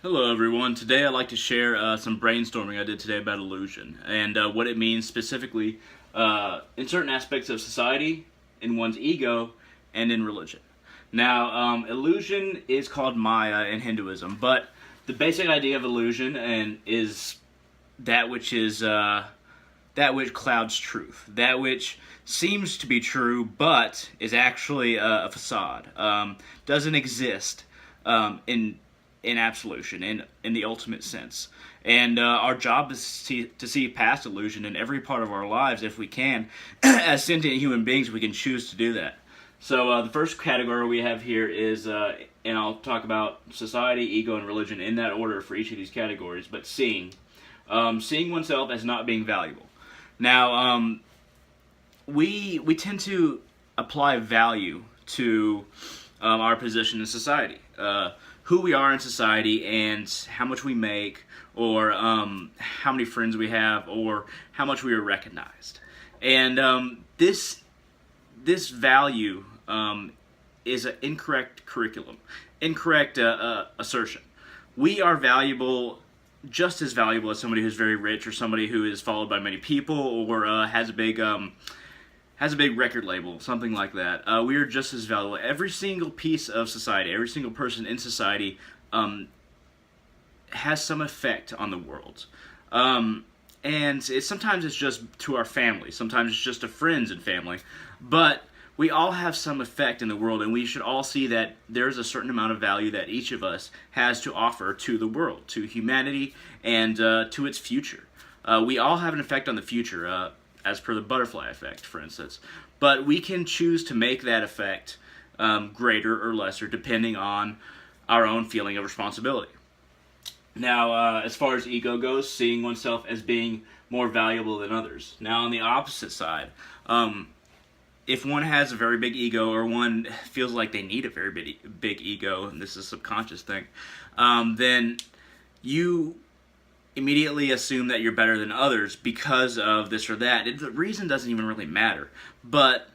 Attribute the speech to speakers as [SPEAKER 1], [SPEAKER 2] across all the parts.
[SPEAKER 1] Hello everyone, today I'd like to share some brainstorming I did today about illusion and what it means specifically in certain aspects of society, in one's ego, and in religion. Now, illusion is called Maya in Hinduism, but the basic idea of illusion is that which is that which clouds truth, that which seems to be true but is actually a facade, doesn't exist in absolution, in the ultimate sense. And our job is to see past illusion in every part of our lives if we can. As sentient human beings, we can choose to do that. So the first category we have here is, and I'll talk about society, ego, and religion in that order for each of these categories, but seeing. Seeing oneself as not being valuable. Now, we tend to apply value to our position in society. Who we are in society and how much we make, or how many friends we have, or how much we are recognized. And this value is an incorrect curriculum, incorrect assertion. We are valuable, just as valuable as somebody who's very rich, or somebody who is followed by many people, or has a big record label, something like that. We are just as valuable. Every single piece of society, every single person in society has some effect on the world. And sometimes it's just to our family, sometimes it's just to friends and family, but we all have some effect in the world, and we should all see that there's a certain amount of value that each of us has to offer to the world, to humanity, and to its future. We all have an effect on the future, as per the butterfly effect, for instance. But we can choose to make that effect greater or lesser depending on our own feeling of responsibility. Now, as far as ego goes, seeing oneself as being more valuable than others. Now, on the opposite side, if one has a very big ego, or one feels like they need a very big ego, and this is a subconscious thing, then you immediately assume that you're better than others because of this or that. The reason doesn't even really matter. But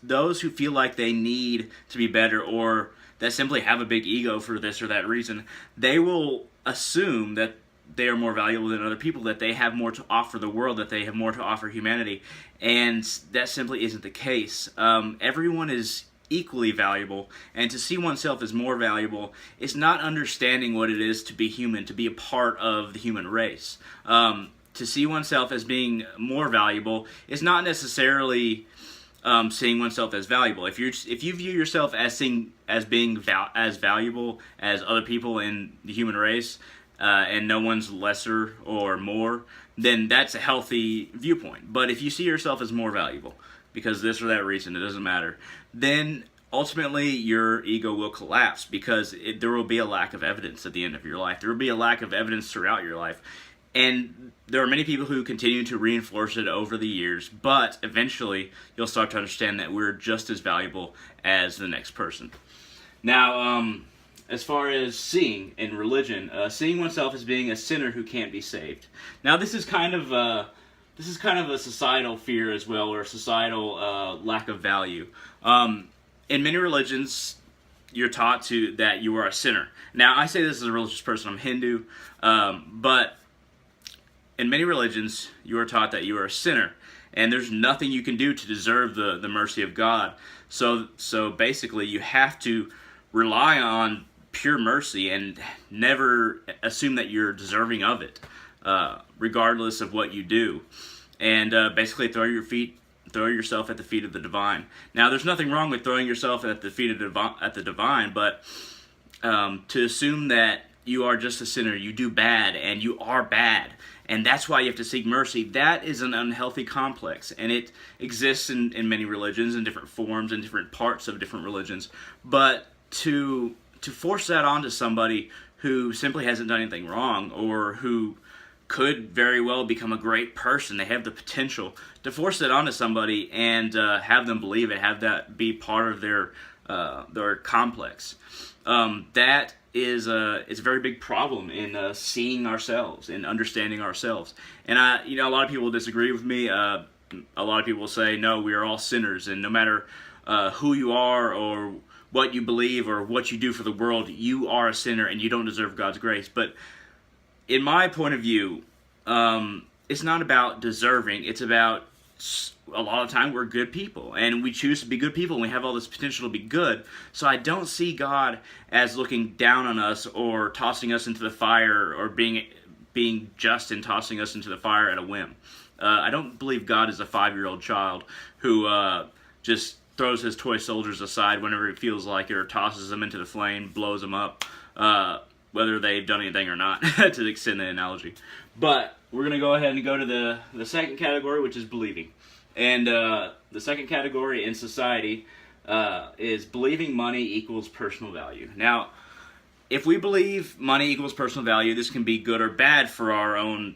[SPEAKER 1] those who feel like they need to be better, or that simply have a big ego for this or that reason, they will assume that they are more valuable than other people, that they have more to offer the world, that they have more to offer humanity. And that simply isn't the case. Everyone is equally valuable, and to see oneself as more valuable is not understanding what it is to be human, to be a part of the human race. To see oneself as being more valuable is not necessarily seeing oneself as valuable. If you view yourself as being as valuable as other people in the human race, and no one's lesser or more, then that's a healthy viewpoint. But if you see yourself as more valuable, because this or that reason, it doesn't matter, then ultimately your ego will collapse, because there will be a lack of evidence at the end of your life. There will be a lack of evidence throughout your life. And there are many people who continue to reinforce it over the years, but eventually you'll start to understand that we're just as valuable as the next person. Now, as far as seeing in religion, seeing oneself as being a sinner who can't be saved. Now, this is kind of a societal fear as well, or a societal lack of value. In many religions, you're taught that you are a sinner. Now, I say this as a religious person. I'm Hindu, but in many religions, you are taught that you are a sinner, and there's nothing you can do to deserve the mercy of God. So basically, you have to rely on pure mercy and never assume that you're deserving of it, regardless of what you do, and basically throw yourself at the feet of the divine. Now, there's nothing wrong with throwing yourself at the feet of the divine, but to assume that you are just a sinner, you do bad, and you are bad, and that's why you have to seek mercy, that is an unhealthy complex, and it exists in many religions, in different forms, in different parts of different religions. But to force that onto somebody who simply hasn't done anything wrong, or who could very well become a great person, they have the potential, to force that onto somebody and have them believe it, have that be part of their complex, that is a very big problem in seeing ourselves and understanding ourselves. And a lot of people disagree with me. A lot of people say, no, we are all sinners, and no matter who you are or what you believe or what you do for the world, you are a sinner and you don't deserve God's grace. But in my point of view, it's not about deserving. It's about a lot of time we're good people and we choose to be good people and we have all this potential to be good. So I don't see God as looking down on us or tossing us into the fire or being just and tossing us into the fire at a whim. I don't believe God is a 5-year-old child who just throws his toy soldiers aside whenever he feels like it, or tosses them into the flame, blows them up, whether they've done anything or not, to extend the analogy. But we're going to go ahead and go to the second category, which is believing. And the second category in society is believing money equals personal value. Now, if we believe money equals personal value, this can be good or bad for our own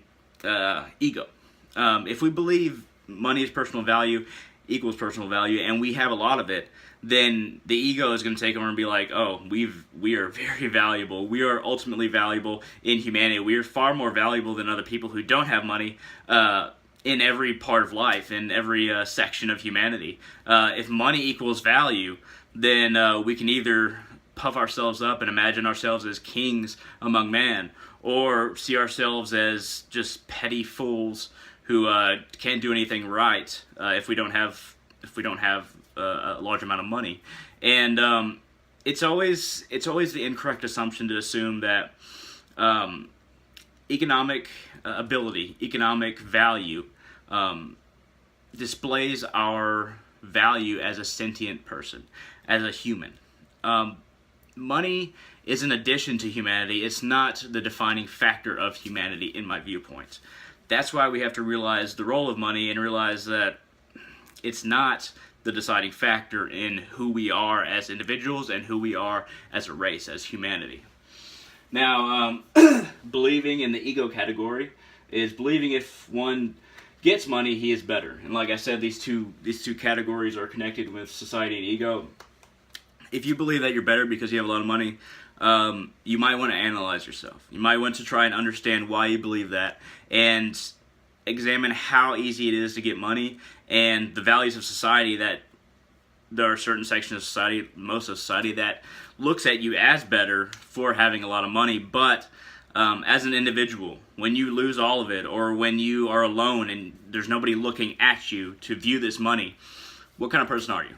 [SPEAKER 1] ego. If we believe money is personal value, equals personal value, and we have a lot of it, then the ego is going to take over and be like, oh, we are very valuable. We are ultimately valuable in humanity. We are far more valuable than other people who don't have money in every part of life, in every section of humanity. If money equals value, then we can either puff ourselves up and imagine ourselves as kings among man, or see ourselves as just petty fools who can't do anything right if we don't have a large amount of money. And it's always the incorrect assumption to assume that economic ability, economic value, displays our value as a sentient person, as a human. Money is an addition to humanity. It's not the defining factor of humanity in my viewpoint. That's why we have to realize the role of money and realize that it's not the deciding factor in who we are as individuals and who we are as a race, as humanity. Now, believing in the ego category is believing if one gets money, he is better. And like I said, these two categories are connected with society and ego. If you believe that you're better because you have a lot of money, you might want to analyze yourself. You might want to try and understand why you believe that and examine how easy it is to get money and the values of society, that there are certain sections of society, most of society, that looks at you as better for having a lot of money. But as an individual, when you lose all of it, or when you are alone and there's nobody looking at you to view this money, what kind of person are you?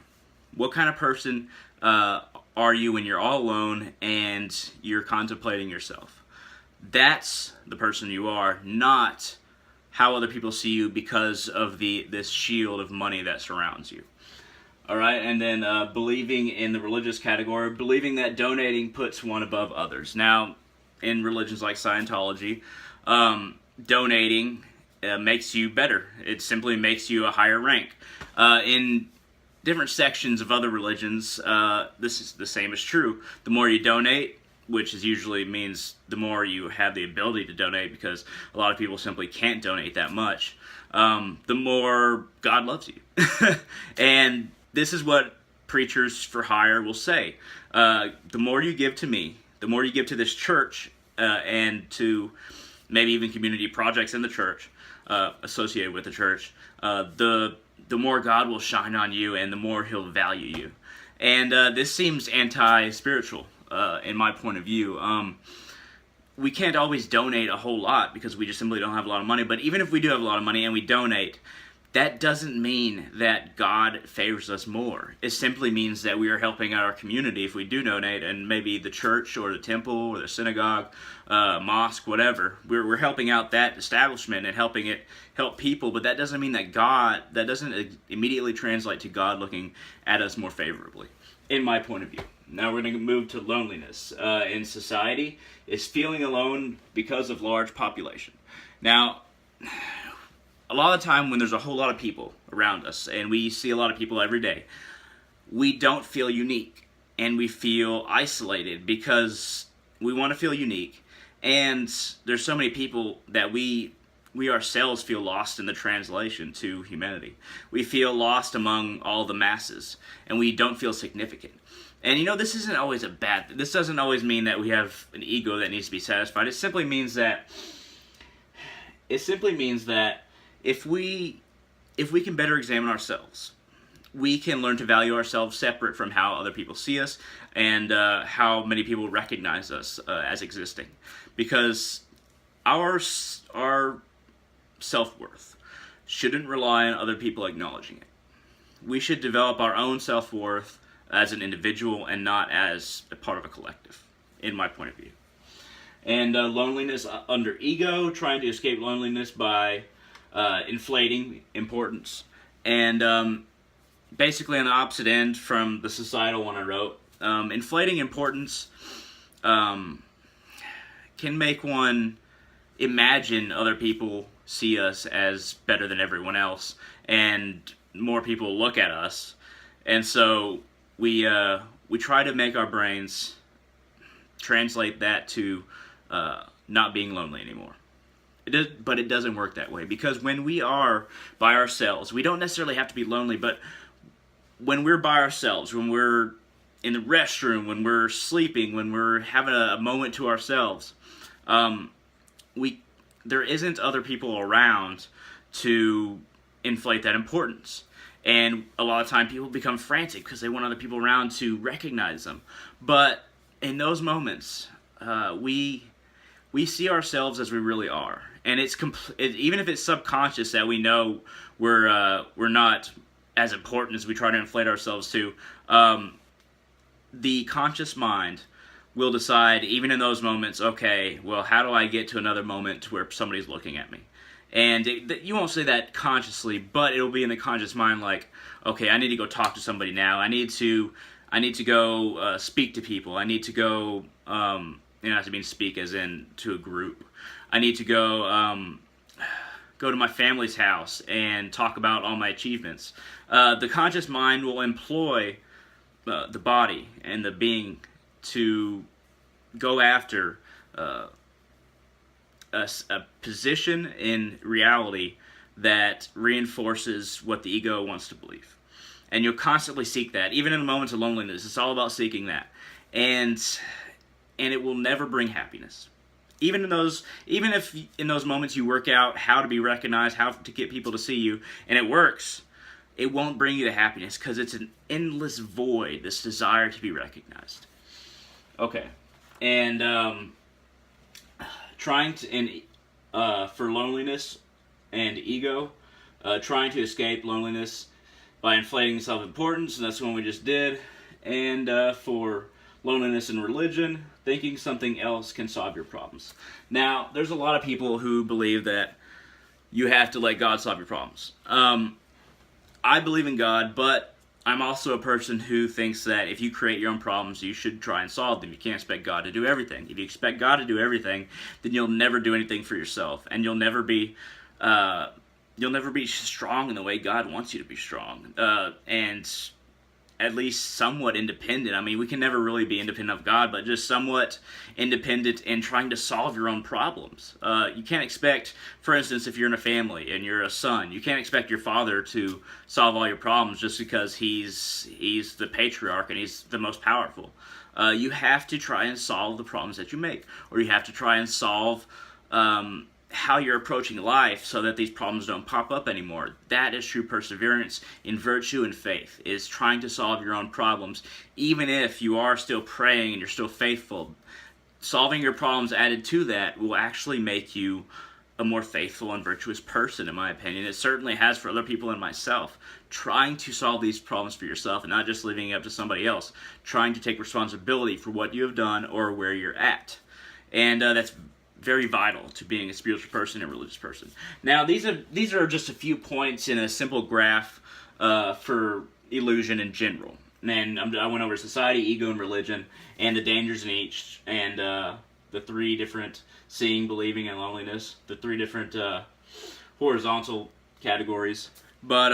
[SPEAKER 1] What kind of person are you when you're all alone and you're contemplating yourself? That's the person you are, not how other people see you because of this shield of money that surrounds you. All right, and then believing in the religious category, believing that donating puts one above others. Now, in religions like Scientology, donating makes you better. It simply makes you a higher rank. In different sections of other religions, this is the same is true. The more you donate, which is usually means the more you have the ability to donate, because a lot of people simply can't donate that much, the more God loves you. And this is what preachers for hire will say. The more you give to me, the more you give to this church, and to maybe even community projects in the church, associated with the church, the more God will shine on you and the more He'll value you. And this seems anti-spiritual in my point of view. We can't always donate a whole lot because we just simply don't have a lot of money. But even if we do have a lot of money and we donate, that doesn't mean that God favors us more. It simply means that we are helping out our community if we do donate, and maybe the church or the temple or the synagogue, mosque, whatever. We're helping out that establishment and helping it help people, but that doesn't mean that that doesn't immediately translate to God looking at us more favorably, in my point of view. Now we're going to move to loneliness. In society, is feeling alone because of large population. Now, a lot of the time when there's a whole lot of people around us, and we see a lot of people every day, we don't feel unique, and we feel isolated because we want to feel unique, and there's so many people that we ourselves feel lost in the translation to humanity. We feel lost among all the masses, and we don't feel significant. And this isn't always this doesn't always mean that we have an ego that needs to be satisfied. It simply means that if we can better examine ourselves, we can learn to value ourselves separate from how other people see us and how many people recognize us as existing. Because our self-worth shouldn't rely on other people acknowledging it. We should develop our own self-worth as an individual and not as a part of a collective, in my point of view. And loneliness under ego, trying to escape loneliness by inflating importance. And basically on the opposite end from the societal one I wrote, inflating importance can make one imagine other people see us as better than everyone else, and more people look at us, and so we try to make our brains translate that to not being lonely anymore. But it doesn't work that way, because when we are by ourselves, we don't necessarily have to be lonely, but when we're by ourselves, when we're in the restroom, when we're sleeping, when we're having a moment to ourselves, there isn't other people around to inflate that importance. And a lot of time people become frantic because they want other people around to recognize them. But in those moments, we see ourselves as we really are. And it's even if it's subconscious that we know we're not as important as we try to inflate ourselves to, the conscious mind will decide, even in those moments, okay, well, how do I get to another moment to where somebody's looking at me? And you won't say that consciously, but it'll be in the conscious mind like, okay, I need to go talk to somebody now. I need to go speak to people. I need to go, not to mean speak as in to a group. I need to go to my family's house and talk about all my achievements. The conscious mind will employ the body and the being to go after a position in reality that reinforces what the ego wants to believe. And you'll constantly seek that. Even in the moments of loneliness, it's all about seeking that. And it will never bring happiness. Even if in those moments you work out how to be recognized, how to get people to see you, and it works, it won't bring you to happiness because it's an endless void, this desire to be recognized. Okay, and for loneliness and ego, trying to escape loneliness by inflating self-importance, and that's the one we just did. And for loneliness and religion, thinking something else can solve your problems. Now, there's a lot of people who believe that you have to let God solve your problems. I believe in God, but I'm also a person who thinks that if you create your own problems, you should try and solve them. You can't expect God to do everything. If you expect God to do everything, then you'll never do anything for yourself, and you'll never be strong in the way God wants you to be strong, and at least somewhat independent. I mean, we can never really be independent of God, but just somewhat independent in trying to solve your own problems. You can't expect, for instance, if you're in a family and you're a son, you can't expect your father to solve all your problems just because he's the patriarch and he's the most powerful. You have to try and solve the problems that you make, or you have to try and solve how you're approaching life so that these problems don't pop up anymore. That is true perseverance in virtue and faith, is trying to solve your own problems, even if you are still praying and you're still faithful. Solving your problems added to that will actually make you a more faithful and virtuous person, in my opinion. It certainly has for other people and myself. Trying to solve these problems for yourself and not just leaving it up to somebody else. Trying to take responsibility for what you have done or where you're at. And that's very vital to being a spiritual person and a religious person. Now, these are just a few points in a simple graph for illusion in general. And I went over society, ego, and religion, and the dangers in each, and the three different seeing, believing, and loneliness, the three different horizontal categories. But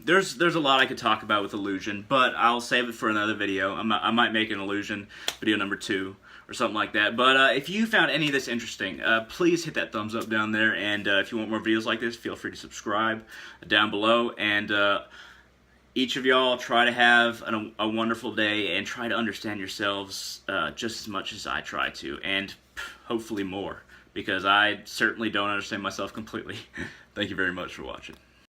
[SPEAKER 1] there's a lot I could talk about with illusion, but I'll save it for another video. I might make an illusion video number 2. Or something like that. But if you found any of this interesting, please hit that thumbs up down there. And if you want more videos like this, feel free to subscribe down below. And each of y'all try to have a wonderful day and try to understand yourselves just as much as I try to. And hopefully more, because I certainly don't understand myself completely. Thank you very much for watching.